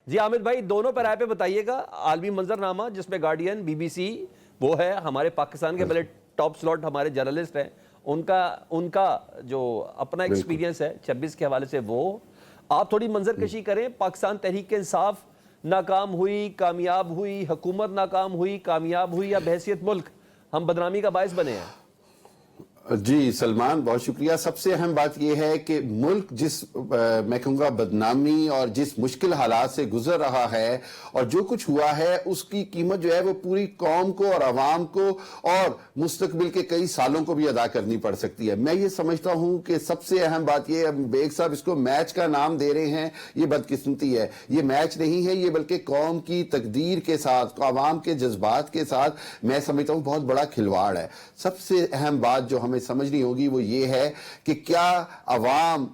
جی عامد بھائی دونوں پیرائے پہ بتائیے گا، عالمی منظرنامہ جس میں گارڈین، بی بی سی وہ ہے، ہمارے پاکستان کے پہلے ٹاپ سلاٹ ہمارے جرنلسٹ ہیں، ان کا جو اپنا ایکسپیرینس ہے 26 کے حوالے سے، وہ آپ تھوڑی منظر کشی کریں. پاکستان تحریک انصاف ناکام ہوئی، کامیاب ہوئی، حکومت ناکام ہوئی، کامیاب ہوئی، یا بحیثیت ملک ہم بدنامی کا باعث بنے ہیں؟ جی سلمان بہت شکریہ. سب سے اہم بات یہ ہے کہ ملک جس میں کہوں گا بدنامی اور جس مشکل حالات سے گزر رہا ہے اور جو کچھ ہوا ہے اس کی قیمت جو ہے وہ پوری قوم کو اور عوام کو اور مستقبل کے کئی سالوں کو بھی ادا کرنی پڑ سکتی ہے. میں یہ سمجھتا ہوں کہ سب سے اہم بات یہ ہے، بیگ صاحب اس کو میچ کا نام دے رہے ہیں، یہ بدقسمتی ہے. یہ میچ نہیں ہے، یہ بلکہ قوم کی تقدیر کے ساتھ، عوام کے جذبات کے ساتھ میں سمجھتا ہوں بہت بڑا کھلواڑ ہے. سب سے اہم بات جو ہمیں سمجھنی ہوگی وہ یہ ہے کہ کیا عوام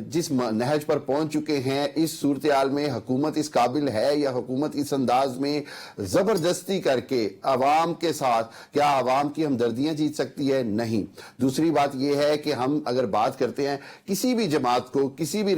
جس نہج پر پہنچ چکے ہیں اس صورتحال میں حکومت اس قابل ہے، یا حکومت اس انداز میں زبردستی کر کے عوام کے ساتھ کیا عوام کی ہمدردیاں جیت سکتی ہے؟ نہیں. دوسری بات یہ ہے کہ ہم اگر بات کرتے ہیں کسی بھی جماعت کو کسی بھی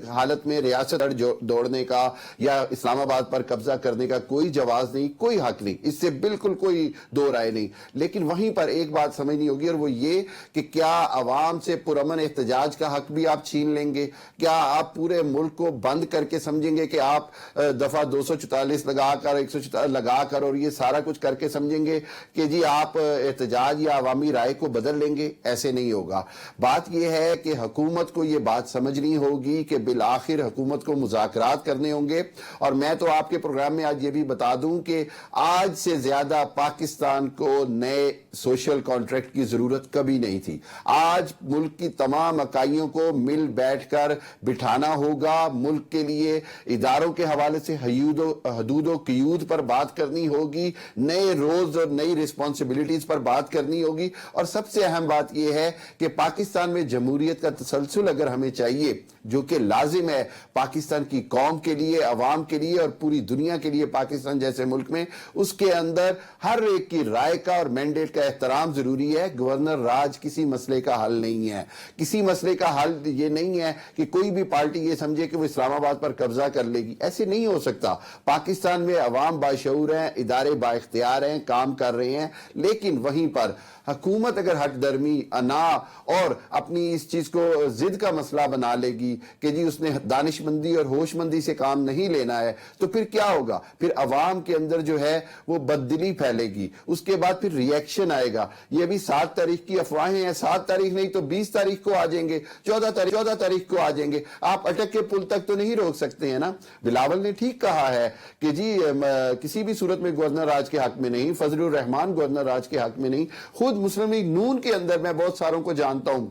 حالت میں ریاست دوڑنے کا یا اسلام آباد پر قبضہ کرنے کا کوئی جواز نہیں، کوئی حق نہیں، اس سے بالکل کوئی دو رائے نہیں. لیکن وہیں پر ایک بات سمجھنی ہوگی اور وہ یہ کہ کیا عوام سے پرامن احتجاج کا حق بھی آپ چھین لیں گے؟ کیا آپ پورے ملک کو بند کر کے سمجھیں گے کہ آپ دفعہ 244 لگا کر 144 لگا کر اور یہ سارا کچھ کر کے سمجھیں گے کہ جی آپ احتجاج یا عوامی رائے کو بدل لیں گے؟ ایسے نہیں ہوگا. بات یہ ہے کہ حکومت کو یہ بات سمجھنی ہوگی کہ بالآخر حکومت کو مذاکرات کرنے ہوں گے. اور میں تو آپ کے پروگرام میں آج یہ بھی بتا دوں کہ آج سے زیادہ پاکستان کو نئے سوشل کانٹریکٹ کی ضرورت کبھی نہیں تھی. آج ملک کی تمام اکائیوں کو مل بیٹھ کر بٹھانا ہوگا. ملک کے لیے اداروں کے حوالے سے حدود و قیود پر بات کرنی ہوگی، نئے روز اور نئی ریسپانسبلٹیز پر بات کرنی ہوگی. اور سب سے اہم بات یہ ہے کہ پاکستان میں جمہوریت کا تسلسل اگر ہمیں چاہیے، جو کہ لازم ہے پاکستان کی قوم کے لیے، عوام کے لیے اور پوری دنیا کے لیے، پاکستان جیسے ملک میں اس کے اندر ہر ایک کی رائے کا اور مینڈیٹ کا احترام ضروری ہے. گورنر راج کسی مسئلے کا حل نہیں ہے. کسی مسئلے کا حل یہ نہیں ہے کہ کوئی بھی پارٹی یہ سمجھے کہ وہ اسلام آباد پر قبضہ کر لے گی. ایسے نہیں ہو سکتا. پاکستان میں عوام باشعور ہیں، ادارے با اختیار ہیں، کام کر رہے ہیں. لیکن وہیں پر حکومت اگر ہٹ درمی، انا اور اپنی اس چیز کو ضد کا مسئلہ بنا لے گی کہ جی اس نے دانش مندی اور ہوش مندی سے کام نہیں لینا ہے، تو پھر کیا ہوگا؟ پھر عوام کے اندر جو ہے وہ بددلی پھیلے گی. اس کے بعد پھر ریئیکشن آئے گا. یہ بھی 7 تاریخ کی افواہیں ہیں. 7 تاریخ نہیں تو 20 تاریخ کو آ جائیں گے، 14 تاریخ کو آ جائیں گے. آپ اٹک کے پل تک تو نہیں روک سکتے ہیں نا. بلاول نے ٹھیک کہا ہے کہ جی کسی بھی صورت میں گورنر راج کے حق میں نہیں، فضل الرحمان گورنر راج کے حق میں نہیں. خود مسلم لیگ نون کے اندر میں بہت ساروں کو جانتا ہوں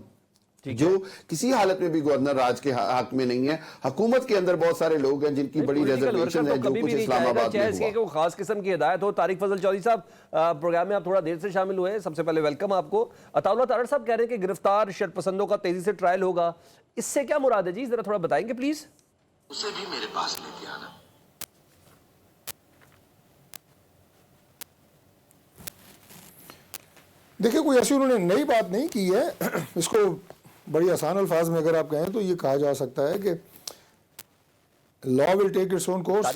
جو کسی حالت میں بھی گورنر راج کے حق میں نہیں ہے. حکومت کے اندر بہت سارے لوگ ہیں جن کی بڑی ریزرویشن ہے جو کچھ اسلام آباد میں ہوا. کہ خاص قسم کی ہدایت ہو. طارق فضل چودھری صاحب پروگرام میں آپ تھوڑا دیر سے شامل ہوئے، سب سے پہلے ویلکم آپ کو. عطا اللہ تارڑ صاحب کہہ رہے ہیں کہ گرفتار شرپسندوں کا تیزی سے ٹرائل ہوگا، اس سے کیا مراد ہے جی؟ ذرا تھوڑا بتائیں گے پلیز. اسے بھی میرے پاس لے کے آنا. دیکھیں کوئی ایسی انہوں نے نئی بات نہیں کی ہے. اس کو بڑی آسان الفاظ میں اگر آپ کہیں تو یہ کہا جا سکتا ہے کہ لا ول ٹیک اٹس اون کورس.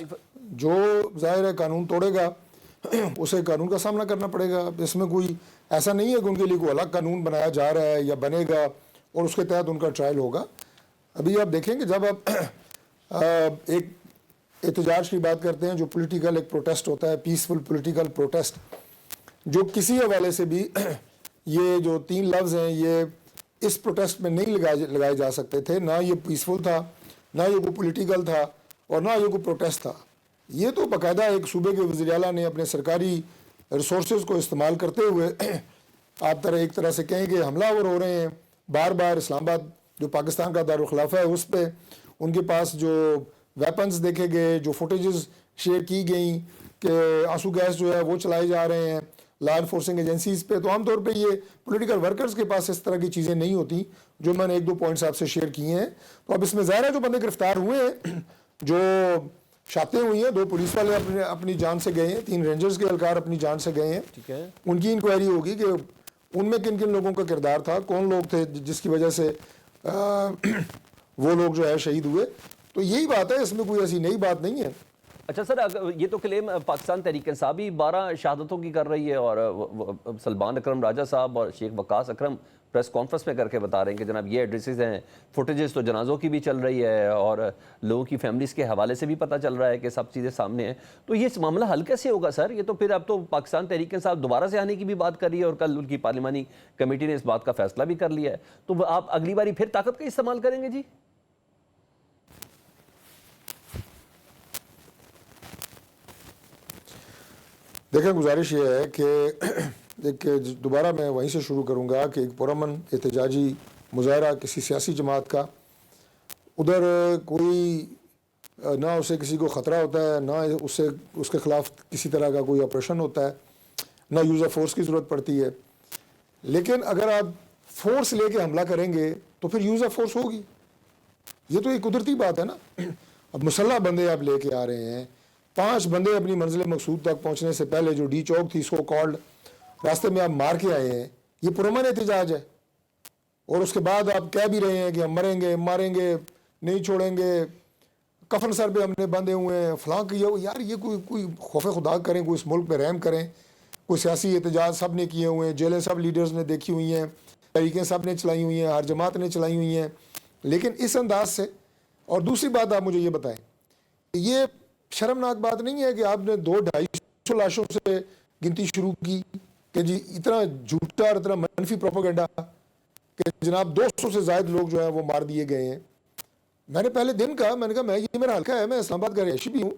جو ظاہر ہے قانون توڑے گا اسے قانون کا سامنا کرنا پڑے گا. اس میں کوئی ایسا نہیں ہے کہ ان کے لیے کوئی الگ قانون بنایا جا رہا ہے یا بنے گا اور اس کے تحت ان کا ٹرائل ہوگا. ابھی آپ دیکھیں کہ جب آپ ایک احتجاج کی بات کرتے ہیں جو پولیٹیکل ایک پروٹیسٹ ہوتا ہے، پیسفل پولیٹیکل پروٹیسٹ، جو کسی حوالے سے بھی یہ جو 3 لفظ ہیں یہ اس پروٹیسٹ میں نہیں لگائے جا سکتے تھے. نہ یہ پیسفل تھا، نہ یہ کوئی پولیٹیکل تھا اور نہ یہ کوئی پروٹیسٹ تھا. یہ تو باقاعدہ ایک صوبے کے وزیر اعلیٰ نے اپنے سرکاری ریسورسز کو استعمال کرتے ہوئے آپ ایک طرح سے کہیں کہ حملہ آور ہو رہے ہیں بار بار. اسلام آباد جو پاکستان کا دارالخلافہ ہے اس پہ ان کے پاس جو ویپنز دیکھے گئے، جو فوٹیجز شیئر کی گئیں کہ آنسو گیس جو ہے وہ چلائے جا رہے ہیں لا انفورسنگ ایجنسیز پہ. تو عام طور پہ یہ پولیٹیکل ورکرز کے پاس اس طرح کی چیزیں نہیں ہوتی جو میں نے 1-2 پوائنٹس آپ سے شیئر کیے ہیں. تو اب اس میں ظاہر ہے جو بندے گرفتار ہوئے ہیں، جو شاتیں ہوئی ہیں، 2 پولیس والے اپنی جان سے گئے ہیں، 3 رینجرز کے اہلکار اپنی جان سے گئے ہیں. ان کی انکوائری ہوگی کہ ان میں کن کن لوگوں کا کردار تھا، کون لوگ تھے جس کی وجہ سے وہ لوگ جو ہے شہید ہوئے. تو یہی بات ہے, اس میں کوئی ایسی نئی بات نہیں ہے. اچھا سر, یہ تو کلیم پاکستان تحریک انصاف بھی 12 شہادتوں کی کر رہی ہے, اور سلمان اکرم راجہ صاحب اور شیخ وقاص اکرم پریس کانفرنس میں کر کے بتا رہے ہیں کہ جناب یہ ایڈریسز ہیں, فوٹیجز تو جنازوں کی بھی چل رہی ہے, اور لوگوں کی فیملیز کے حوالے سے بھی پتہ چل رہا ہے کہ سب چیزیں سامنے ہیں. تو یہ معاملہ حل کیسے ہوگا سر؟ یہ تو پھر اب تو پاکستان تحریک انصاف دوبارہ سے آنے کی بھی بات کر رہی ہے, اور کل ان کی پارلیمانی کمیٹی نے اس بات کا فیصلہ بھی کر لیا ہے. تو آپ اگلی باری پھر طاقت کا استعمال کریں گے جی؟ دیکھیں, گزارش یہ ہے کہ ایک دوبارہ میں وہیں سے شروع کروں گا کہ ایک پرامن احتجاجی مظاہرہ کسی سیاسی جماعت کا, ادھر کوئی نہ اسے کسی کو خطرہ ہوتا ہے, نہ اس کے خلاف کسی طرح کا کوئی آپریشن ہوتا ہے, نہ یوز آف فورس کی ضرورت پڑتی ہے. لیکن اگر آپ فورس لے کے حملہ کریں گے تو پھر یوز آف فورس ہوگی. یہ تو ایک قدرتی بات ہے نا. اب مسلح بندے آپ لے کے آ رہے ہیں, 5 بندے اپنی منزل مقصود تک پہنچنے سے پہلے جو ڈی چوک تھی سو کالڈ, راستے میں آپ مار کے آئے ہیں. یہ پرامن احتجاج ہے. اور اس کے بعد آپ کہہ بھی رہے ہیں کہ ہم مریں گے, ماریں گے, نہیں چھوڑیں گے, کفن سر پہ ہم نے بندھے ہوئے ہیں, فلاں کیا ہو. یار یہ کوئی خوف خدا کریں, کوئی اس ملک پہ رحم کریں. کوئی سیاسی احتجاج سب نے کیے ہوئے ہیں, جیلیں سب لیڈرز نے دیکھی ہوئی ہیں, تحریکیں سب نے چلائی ہوئی ہیں, ہر جماعت نے چلائی ہوئی ہیں, لیکن اس انداز سے. اور دوسری بات آپ مجھے یہ بتائیں, یہ شرمناک بات نہیں ہے کہ آپ نے 200-250 لاشوں سے گنتی شروع کی کہ جی اتنا جھوٹا اور اتنا منفی پروپیگنڈا کہ جناب 200 سے زائد لوگ جو ہیں وہ مار دیے گئے ہیں. میں نے پہلے دن کہا, میں نے کہا یہ میرا حلقہ ہے, میں اسلام آباد کا رہائشی بھی ہوں,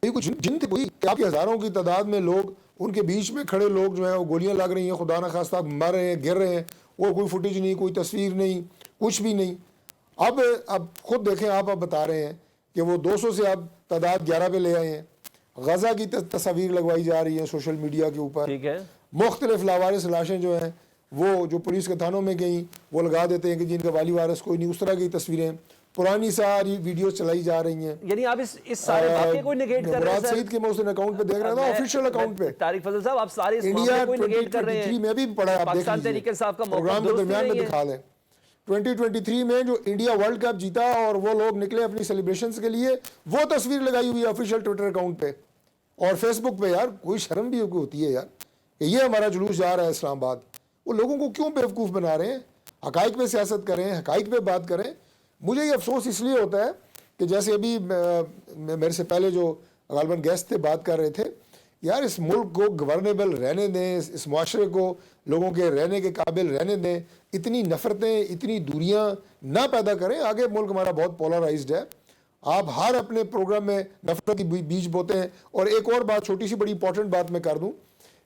یہ کچھ جن تھے کوئی کہ آپ کے ہزاروں کی تعداد میں لوگ, ان کے بیچ میں کھڑے لوگ جو ہیں وہ گولیاں لگ رہی ہیں, خدا نخواستہ مر رہے ہیں, گر رہے ہیں, اور کوئی فوٹیج نہیں, کوئی تصویر نہیں, کچھ بھی نہیں. اب خود دیکھیں, آپ بتا رہے ہیں کہ وہ 200 سے آپ تعداد 11 پہ لے آئے ہیں. غزہ کی تصاویر لگوائی جا رہی ہیں سوشل میڈیا کے اوپر. ٹھیک ہے, مختلف لاوارث لاشیں جو ہیں وہ جو پولیس کے تھانوں میں گئیں وہ لگا دیتے ہیں کہ جن کا والی وارث کوئی نہیں. اس طرح کی تصویریں, پرانی ساری ویڈیوز چلائی جا رہی ہیں. یعنی آپ اس سارے واقعے کو نگیٹ کر رہے ہیں مراد سعید کے میں اس اکاؤنٹ پہ دیکھ رہا تھا, آفیشیل اکاؤنٹ پہ. طارق فضل صاحب, آپ سارے اس انڈیا معاملے کو نگیٹ کر رہے ہیں. 2023 میں بھی پڑھا, آپ دیکھ پاکستان تحریک انصاف کا موقف پروگرام کے درست درمیان نہیں میں ہے. دکھا دیں. 2023 میں جو انڈیا ورلڈ کپ جیتا اور وہ لوگ نکلے اپنی سیلیبریشنز کے لیے, وہ تصویر لگائی ہوئی ہے آفیشیل ٹویٹر اکاؤنٹ پہ اور فیس بک پہ. یار کوئی شرم بھی ہوتی ہے یار کہ یہ ہمارا جلوس جا رہا ہے اسلام آباد. وہ لوگوں کو کیوں بیوقوف بنا رہے ہیں؟ حقائق پہ سیاست کریں, حقائق پہ بات کریں. مجھے یہ افسوس اس لیے ہوتا ہے کہ جیسے ابھی میرے سے پہلے جو غالباً گیسٹ تھے بات کر رہے تھے, یار اس ملک کو گورنیبل رہنے دیں, اس معاشرے کو لوگوں کے رہنے کے قابل رہنے دیں, اتنی نفرتیں, اتنی دوریاں نہ پیدا کریں. آگے ملک ہمارا بہت پولرائزڈ ہے. آپ ہر اپنے پروگرام میں نفرت کی بیج بوتے ہیں. اور ایک اور بات, چھوٹی سی بڑی امپورٹنٹ بات میں کر دوں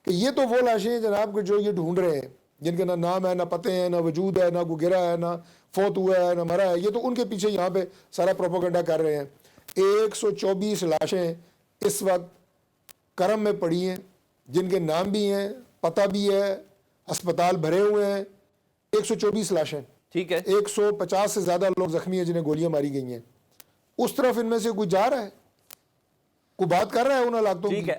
کہ یہ تو وہ لاشیں ہیں جناب کہ جو یہ ڈھونڈ رہے ہیں, جن کے نہ نام ہے, نہ پتے ہیں, نہ وجود ہے, نہ کوئی گرا ہے, نہ فوت ہوا ہے, نہ مرا ہے. یہ تو ان کے پیچھے یہاں پہ سارا پروپیگنڈا کر رہے ہیں. 124 لاشیں اس وقت کرم میں پڑی ہیں, جن کے نام بھی ہیں, پتہ بھی ہے, اسپتال بھرے ہوئے ہیں. 124 لاشیں. ٹھیک ہے, 150 سے زیادہ لوگ زخمی ہیں جنہیں گولیاں ماری گئی ہیں. اس طرف ان میں سے کوئی جا رہا ہے, کوئی بات کر رہا ہے ان علاقوں کی؟ ٹھیک ہے.